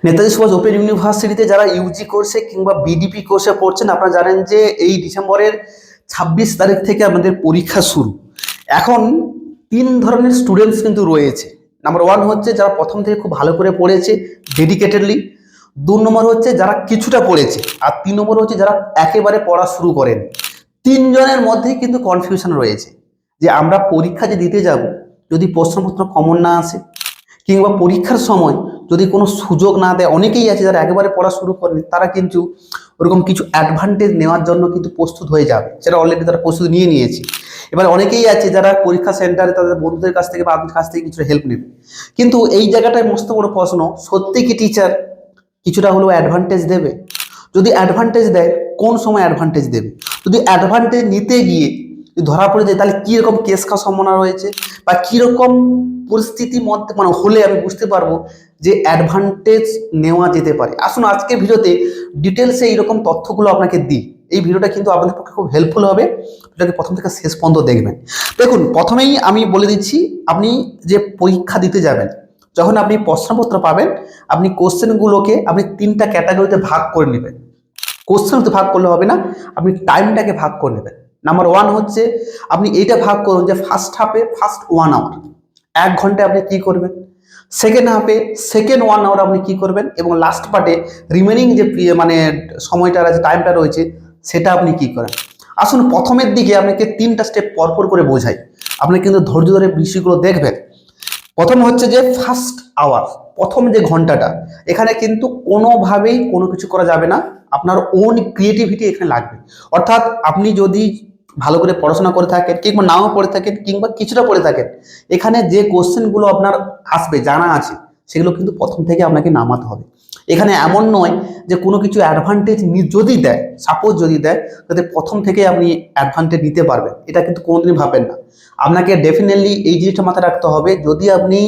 Netaji Subhash open ইউনিভার্সিটিতে যারা Yuji কোর্সে কিংবা বিডিপি কোর্সে পড়ছেন, আপনারা জানেন যে এই ডিসেম্বরের 26 তারিখ থেকে আমাদের পরীক্ষা শুরু। এখন তিন ধরনের স্টুডেন্টস কিন্তু রয়েছে। নাম্বার ওয়ান হচ্ছে যারা প্রথম থেকে খুব ভালো করে পড়েছে ডেডিকেটেডলি, 2 নম্বর হচ্ছে যারা কিছুটা পড়েছে, আর 3 নম্বর হচ্ছে যারা একেবারে পড়া শুরু করেন। তিনজনের মধ্যেই কিন্তু কনফিউশন রয়েছে যে আমরা পরীক্ষা যে দিতে যাব, যদি প্রশ্নপত্র কমন না আসে কিংবা পরীক্ষার সময় যদি কোনো সুযোগ না দেয়, অনেকেই আছে যারা একেবারে পড়া শুরু করেনি, তারা কিন্তু ওরকম কিছু অ্যাডভান্টেজ নেওয়ার জন্য কিন্তু প্রস্তুত হয়ে যাবে, সেটা অলরেডি তারা প্রস্তুতি নিয়ে নিয়েছে। এবার অনেকেই আছে যারা পরীক্ষা সেন্টারে তাদের বন্ধুদের কাছ থেকে বা আপনার কাছ থেকে কিছু হেল্প নেবে। কিন্তু এই জায়গাটায় মস্ত বড় প্রশ্ন, সত্যি কি টিচার কিছুটা হলেও অ্যাডভান্টেজ দেবে? যদি অ্যাডভান্টেজ দেয়, কোন সময় অ্যাডভান্টেজ দেবে? যদি অ্যাডভান্টেজ নিতে গিয়ে যদি ধরা পড়ে যায়, তাহলে কীরকম কেস খাওয়ার সম্ভাবনা রয়েছে বা কীরকম পরিস্থিতির মধ্যে হলে আমি বুঝতে পারবো যে অ্যাডভান্টেজ নেওয়া যেতে পারে। আসুন আজকের ভিডিওতে ডিটেলসে এইরকম তথ্যগুলো আপনাকে দিই। এই ভিডিওটা কিন্তু আপনাদের পক্ষে খুব হেল্পফুল হবে, এটাকে প্রথম থেকে শেষ পর্যন্ত দেখবেন। দেখুন, প্রথমেই আমি বলে দিচ্ছি, আপনি যে পরীক্ষা দিতে যাবেন, যখন আপনি প্রশ্নপত্র পাবেন, আপনি কোশ্চেনগুলোকে আপনি 3টা ক্যাটাগরিতে ভাগ করে নেবেন। কোশ্চেন তো ভাগ করলে হবে না, আপনি টাইমটাকে ভাগ করে নেবেন। নাম্বার ওয়ান হচ্ছে আপনি এইটা ভাগ করুন যে ফার্স্ট হাফে ফার্স্ট 1 আওয়ার, 1 ঘন্টায় আপনি কি করবেন, সেকেন্ড হাফে সেকেন্ড 1 আওয়ার আপনি কি করবেন, এবং লাস্ট পার্টে রিমেনিং যে সময়টা আছে, টাইমটা রয়েছে, সেটা আপনি কি করেন। আসুন প্রথমের দিকে আপনাকে 3টা স্টেপ পরপর করে বোঝাই, আপনি কিন্তু ধৈর্য ধরে বিষয়গুলো দেখবেন। প্রথম হচ্ছে যে ফার্স্ট আওয়ার, প্রথম যে ঘন্টাটা, এখানে কিন্তু কোনোভাবেই কোনো কিছু করা যাবে না, আপনার ওন ক্রিয়েটিভিটি এখানে লাগবে। অর্থাৎ আপনি যদি ভালো করে পড়াশোনা করে থাকেন কিংবা নাও পড়ে থাকেন কিংবা কিছুটা পড়ে থাকেন, এখানে যে কোশ্চেনগুলো আপনার আসবে জানা আছে, সেগুলো কিন্তু প্রথম থেকে আপনাকে নামাতে হবে। এখানে এমন নয় যে কোনো কিছু অ্যাডভান্টেজ যদি দেয়, সাপোজ যদি দেয়, তাতে প্রথম থেকে আপনি অ্যাডভান্টেজ নিতে পারবেন, এটা কিন্তু কোনোদিনই ভাববেন না। আপনাকে ডেফিনেটলি এই জিনিসটা মাথায় রাখতে হবে, যদি আপনি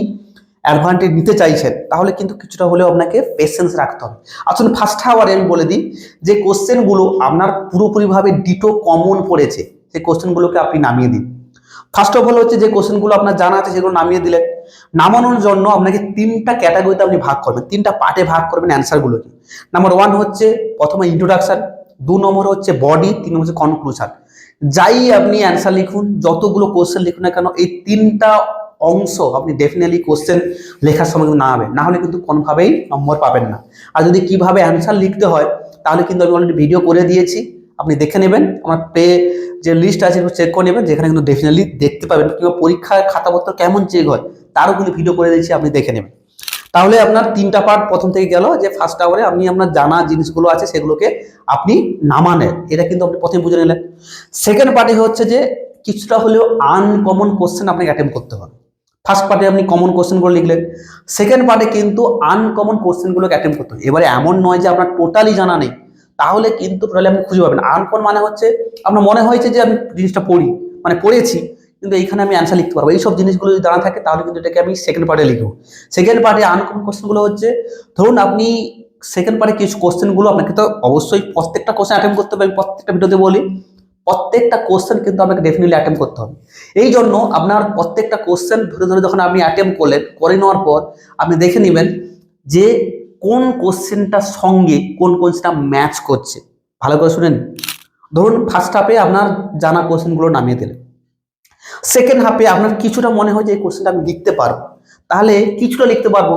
অ্যাডভান্টেজ নিতে চাইছেন, তাহলে কিন্তু কিছুটা হলেও আপনাকে পেশেন্স রাখতে হবে। আসলে ফার্স্ট আওয়ারে আমি বলে দিই যে কোশ্চেনগুলো আপনার পুরোপুরিভাবে ডিটো কমন পড়েছে, সেই কোশ্চেনগুলোকে আপনি নামিয়ে দিন। ফার্স্ট অফ অল হচ্ছে যে কোশ্চেনগুলো আপনার জানা আছে সেগুলো নামিয়ে দিলেন। নামানোর জন্য আপনাকে 3টা ক্যাটাগরিতে আপনি ভাগ করবেন, 3টা পার্টে ভাগ করবেন অ্যান্সারগুলোকে। নাম্বার ওয়ান হচ্ছে প্রথমে ইন্ট্রোডাকশন, 2 নম্বর হচ্ছে বডি, 3 নম্বর হচ্ছে কনক্লুশন। যাই আপনি অ্যান্সার লিখুন, যতগুলো কোশ্চেন লিখুন না কেন, এই 3টা অংশ আপনি ডেফিনেটলি কোশ্চেন লেখার সময় কিন্তু নামাবেন, না হলে কিন্তু কোনোভাবেই নম্বর পাবেন না। আর যদি কিভাবে অ্যান্সার লিখতে হয়, তাহলে কিন্তু আমি অলরেডি ভিডিও করে দিয়েছি, আপনি দেখে নেবেন। আমার যে লিস্ট আছে চেক করে নেবেন, যেখানে কিন্তু ডেফিনেটলি দেখতে পাবেন, কিংবা পরীক্ষার খাতাপত্র কেমন চেক হয় তারও কিন্তু ভিডিও করে দিয়েছি, আপনি দেখে নেবেন। তাহলে আপনার 3টা পার্ট প্রথম থেকে গেল, যে ফার্স্ট আওয়ারে আপনি আপনার জানা জিনিসগুলো আছে সেগুলোকে আপনি নামানেন, এটা কিন্তু আপনি প্রথমে বুঝে নিলেন। সেকেন্ড পার্টে হচ্ছে যে কিছুটা হলেও আনকমন কোশ্চেন আপনাকে অ্যাটেম্প করতে হবে। ফার্স্ট পার্টে আপনি কমন কোশ্চেনগুলো লিখলেন, সেকেন্ড পার্টে কিন্তু আনকমন কোশ্চেনগুলোকে অ্যাটেম্প করতে হবে। এবারে এমন নয় যে আপনার টোটালি জানা নেই, তাহলে কিন্তু টোটালি আপনি খুঁজে পাবেন। আনকমন মানে হচ্ছে আপনার মনে হয়েছে যে আমি জিনিসটা পড়েছি, কিন্তু এইখানে আমি অ্যান্সার লিখতে পারবো, এইসব জিনিসগুলো যদি জানা থাকে, তাহলে কিন্তু এটাকে আমি সেকেন্ড পার্টে লিখবো। সেকেন্ড পার্টে আনকমন কোশ্চেনগুলো হচ্ছে, ধরুন আপনি সেকেন্ড পার্টে কিছু কোশ্চেনগুলো আপনাকে তো অবশ্যই প্রত্যেকটা কোশ্চেন অ্যাটেম্প করতে হবে, আমি প্রত্যেকটা ভিডিওতে বলি, প্রত্যেকটা কোশ্চেন কিন্তু আপনাকে ডেফিনেটলি অ্যাটেম্প করতে হবে। এই জন্য আপনার প্রত্যেকটা কোশ্চেন ধরে ধরে যখন আপনি অ্যাটেম্প করলেন, করে নেওয়ার পর আপনি দেখে নেবেন যে কোন কোশ্চেনটার সঙ্গে কোন কোশ্চেনটা ম্যাচ করছে। ভালো করে শুনেন, ধরুন ফার্স্ট হাফে আপনার জানা কোশ্চেনগুলো নামিয়ে দিলেন, সেকেন্ড হাফে আপনার কিছুটা মনে হয় যে এই কোশ্চেনটা আমি লিখতে পারবো, তাহলে কিছুটা লিখতে পারবো,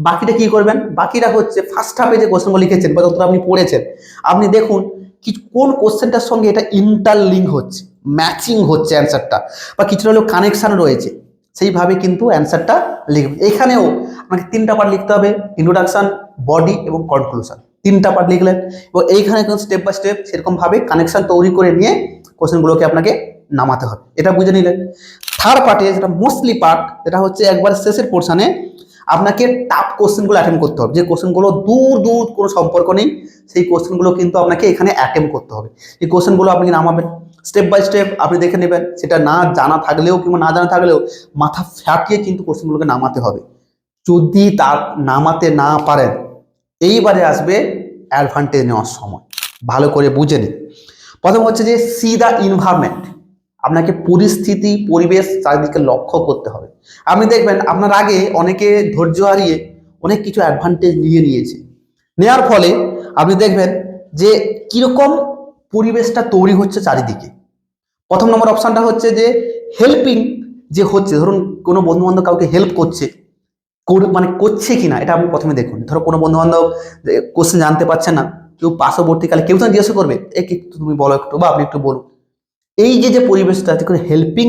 বাকিটা কি করবেন, বাকিটা হচ্ছে ফার্স্ট হাফে যে কোশ্চেনগুলো লিখেছেন বা যতটা আপনি পড়েছেন, আপনি দেখুন কোন কোশ্চেনটার সঙ্গে এটা ইন্টারলিঙ্ক হচ্ছে, ম্যাচিং হচ্ছে অ্যান্সারটা, বা কিছুটা হলেও কানেকশন রয়েছে, সেইভাবে কিন্তু অ্যান্সারটা লিখবেন। এখানেও আপনাকে 3টা পার্ট লিখতে হবে, ইন্ট্রোডাকশন, বডি এবং কনক্লুশন, 3টা পার্ট লিখলেন, এবং এইখানে কিন্তু স্টেপ বাই স্টেপ সেরকমভাবে কানেকশন তৈরি করে নিয়ে কোশ্চেনগুলোকে আপনাকে নামাতে হবে, এটা বুঝে নিলেন। থার্ড পার্টে যেটা মোস্টলি পার্ট, যেটা হচ্ছে একবার শেষের পোর্শনে, আপনাকে টাফ কোশ্চেনগুলো অ্যাটেম্প করতে হবে, যে কোশ্চেনগুলো দূর দূর কোনো সম্পর্ক নেই, সেই কোশ্চেনগুলো কিন্তু আপনাকে এখানে অ্যাটেম্প করতে হবে। এই কোশ্চেনগুলো আপনি নামাবেন, স্টেপ বাই স্টেপ আপনি দেখে নেবেন, সেটা না জানা থাকলেও কিংবা না জানা থাকলেও মাথা ফাটিয়ে কিন্তু কোশ্চেনগুলোকে নামাতে হবে। যদি তার নামাতে না পারেন, এইবারে আসবে অ্যাডভান্টেজ নেওয়ার সময়, ভালো করে বুঝে নিন। প্রথম হচ্ছে যে সি দ্য ইনভায়রনমেন্ট, আপনাকে পরিস্থিতি পরিবেশ চারিদিকে লক্ষ্য করতে হবে। আপনি দেখবেন আপনার আগে অনেকে ধৈর্য হারিয়ে অনেক কিছু অ্যাডভান্টেজ নিয়েছে। নেওয়ার ফলে আপনি দেখবেন যে কিরকম পরিবেশটা তৈরি হচ্ছে চারিদিকে। প্রথম নম্বর অপশনটা হচ্ছে যে হেল্পিং যে হচ্ছে, ধরুন কোনো বন্ধু বান্ধব কাউকে হেল্প করছে, মানে করছে কিনা এটা আপনি প্রথমে দেখুন। ধরো কোনো বন্ধু বান্ধব কোশ্চেন জানতে পারছে না, কেউ পার্শ্ববর্তীকালে কেউ তো জিজ্ঞাসা করবে একটু তুমি বলো একটু, বা আপনি একটু বলুন। এই যে পরিবেশটা, হেল্পিং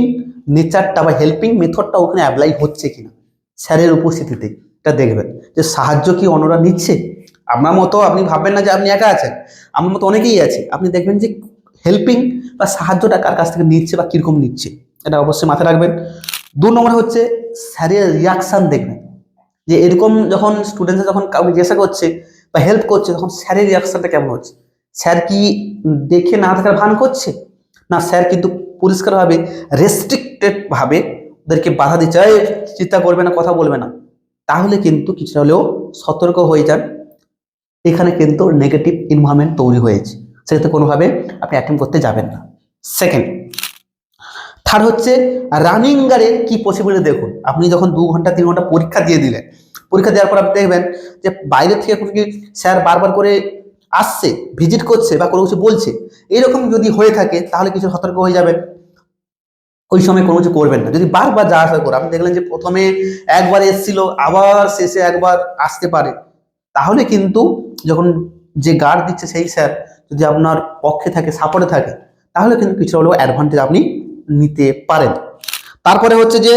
নেচারটা বা হেল্পিং মেথডটা ওখানে অ্যাপ্লাই হচ্ছে কিনা স্যারের উপস্থিতিতে, এটা দেখবেন যে সাহায্য কি অন্যরা নিচ্ছে। আপনার মতো আপনি ভাববেন না যে আপনি একা আছেন, আমার মতো অনেকেই আছে, আপনি দেখবেন যে হেল্পিং বা সাহায্যটা কার কাছ থেকে নিচ্ছে বা কিরকম নিচ্ছে, এটা অবশ্যই মাথায় রাখবেন। 2 নম্বর হচ্ছে স্যারের রিয়াকশান দেখবেন, যে এরকম যখন স্টুডেন্টরা যখন কাউকে জিজ্ঞাসা করছে বা হেল্প করছে, তখন স্যারের রিয়াকশনটা কেমন হচ্ছে। স্যার কি দেখে না থাকার ভান করছে, না স্যার কিন্তু পরিষ্কারভাবে রেস্ট্রিক্টেড ভাবে ওদেরকে বাধা দিচ্ছে, এই চিন্তা করবে না, কথা বলবে না। তাহলে কিন্তু কিছু হলেও সতর্ক হয়ে যান, এখানে কিন্তু নেগেটিভ এনভায়রনমেন্ট তৈরি হয়েছে, সেক্ষেত্রে কোনোভাবে আপনি অ্যাটেম্প করতে যাবেন না। সেকেন্ড, থার্ড হচ্ছে রানিং গার্ডের কি পসিবিলিটি দেখুন। আপনি যখন 2 ঘন্টা 3 ঘন্টা পরীক্ষা দিয়ে দিলেন, পরীক্ষা দেওয়ার পর আপনি দেখবেন যে বাইরে থেকে কোনো কি স্যার বারবার করে আসছে, ভিজিট করছে বা কোনো কিছু বলছে, এরকম যদি হয়ে থাকে তাহলে কিছু সতর্ক হয়ে যাবেন, ওই সময় কোনো কিছু করবেন না। যদি বারবার যাওয়া আসা করে, আপনি দেখলেন যে প্রথমে একবার এসেছিল, আবার শেষে একবার আসতে পারে, তাহলে কিন্তু যখন যে গার্ড দিচ্ছে সেই স্যার যদি আপনার পক্ষে থাকে, সাপোর্টে থাকে, তাহলে কিন্তু কিছু হলেও অ্যাডভান্টেজ আপনি নিতে পারেন। তারপরে হচ্ছে যে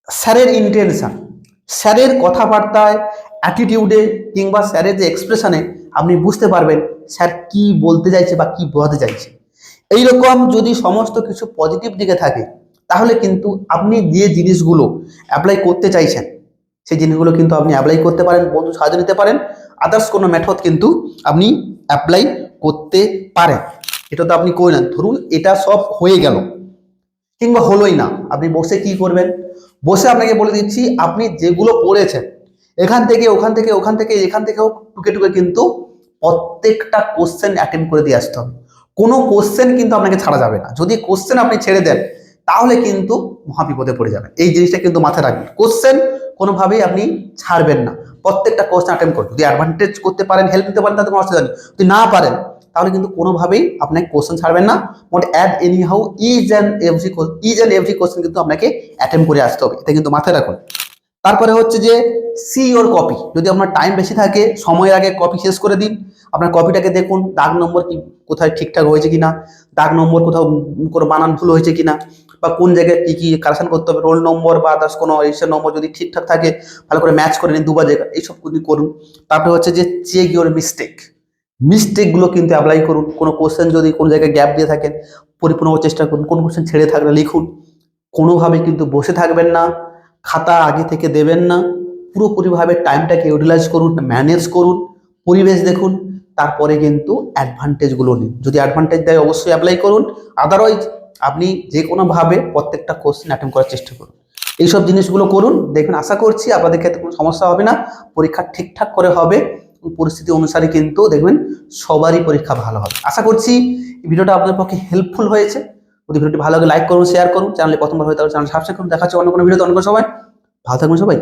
স্যারের ইন্টেনশন, স্যারের কথাবার্তায়, অ্যাটিটিউডে কিংবা স্যারের যে এক্সপ্রেশনে আপনি বুঝতে পারবেন স্যার কি বলতে চাইছে বা কি বোঝাতে চাইছে। এইরকম যদি সমস্ত কিছু পজিটিভ দিকে থাকে, তাহলে কিন্তু আপনি যে জিনিসগুলো অ্যাপ্লাই করতে চাইছেন সেই জিনিসগুলো কিন্তু আপনি অ্যাপ্লাই করতে পারেন, বন্ধু সাহায্য নিতে পারেন, আদার্স কোনো মেথড কিন্তু আপনি অ্যাপ্লাই করতে পারেন। এটা তো আপনি করলেন, ধরুন এটা সব হয়ে গেল কিংবা হলোই না, আপনি বসে কি করবেন, বসে আপনাকে বলে দিচ্ছি আপনি যেগুলো পড়েছেন এখান থেকে ওখান থেকে ওখান থেকে এখান থেকেও টুকে টুকে কিন্তু প্রত্যেকটা কোশ্চেন অ্যাটেম্প করে দিয়ে আসতে হবে। কোনো কোশ্চেন কিন্তু আপনাকে ছাড়া যাবে না, যদি কোশ্চেন আপনি ছেড়ে দেন তাহলে কিন্তু মহাবিপদে পড়ে যাবেন। এই জিনিসটা কিন্তু মাথায় রাখবেন, কোশ্চেন কোনোভাবেই আপনি ছাড়বেন না, প্রত্যেকটা কোশ্চেন অ্যাটেম্প করুন। যদি অ্যাডভান্টেজ করতে পারেন, হেল্প নিতে পারেন, তাতে কোনো অসুবিধা নেই। যদি না পারেন তাহলে কিন্তু কোনোভাবেই আপনাকে কোশ্চেন ছাড়বেন না, মোট add anyhow each and every question কিন্তু আপনাকে অ্যাটেম্প করে আসতে হবে, এটা কিন্তু মাথায় রাখুন। তারপরে হচ্ছে যে সি ওর কপি, যদি আপনার টাইম বেশি থাকে সময়ের আগে কপি শেষ করে দিন, আপনার কপিটাকে দেখুন দাগ নম্বর কি কোথায় ঠিকঠাক হয়েছে কিনা, দাগ নম্বর কোথাও কোনো বানান ভুল হয়েছে কিনা, বা কোন জায়গায় কি কি কারেকশন করতে হবে, রোল নম্বর বা আদার্স কোনো রেজিস্টার নম্বর যদি ঠিকঠাক থাকে ভালো করে ম্যাচ করে নিন, দুবার জায়গা এইসব কিন্তু করুন। তারপরে হচ্ছে যে চেক ইউর মিস্টেকগুলো কিন্তু অ্যাপ্লাই করুন। কোনো কোশ্চেন যদি কোনো জায়গায় গ্যাপ দিয়ে থাকেন পরিপূর্ণ চেষ্টা করুন, কোন কোশ্চেন ছেড়ে থাকলে লিখুন। কোনোভাবে কিন্তু বসে থাকবেন না, খাতা আগে থেকে দেবেন না, পুরোপুরিভাবে টাইমটাকে ইউটিলাইজ করুন, ম্যানেজ করুন, পরিবেশ দেখুন, তারপরে কিন্তু অ্যাডভান্টেজগুলো নিন। যদি অ্যাডভান্টেজ দেয় অবশ্যই অ্যাপ্লাই করুন, আদারওয়াইজ আপনি যে কোনোভাবে প্রত্যেকটা কোশ্চেন অ্যাটেম্প করার চেষ্টা করুন। এইসব জিনিসগুলো করুন, দেখবেন আশা করছি আপনাদের ক্ষেত্রে কোনো সমস্যা হবে না, পরীক্ষা ঠিকঠাক করে হবে, পরিস্থিতি অনুসারে কিন্তু দেখবেন সবারই পরীক্ষা ভালো হবে। আশা করছি এই ভিডিওটা আপনাদের পক্ষে হেল্পফুল হয়েছে। যদি ভিডিওটি ভালো লাগে লাইক করুন, শেয়ার করুন, চ্যানেলে প্রথমবার হয়ে তাহলে চ্যানেল সাবস্ক্রাইব করুন। দেখা হচ্ছে অন্য কোনো ভিডিওতে, অন্য কোনো সময়। ভালো থাকবেন সবাই।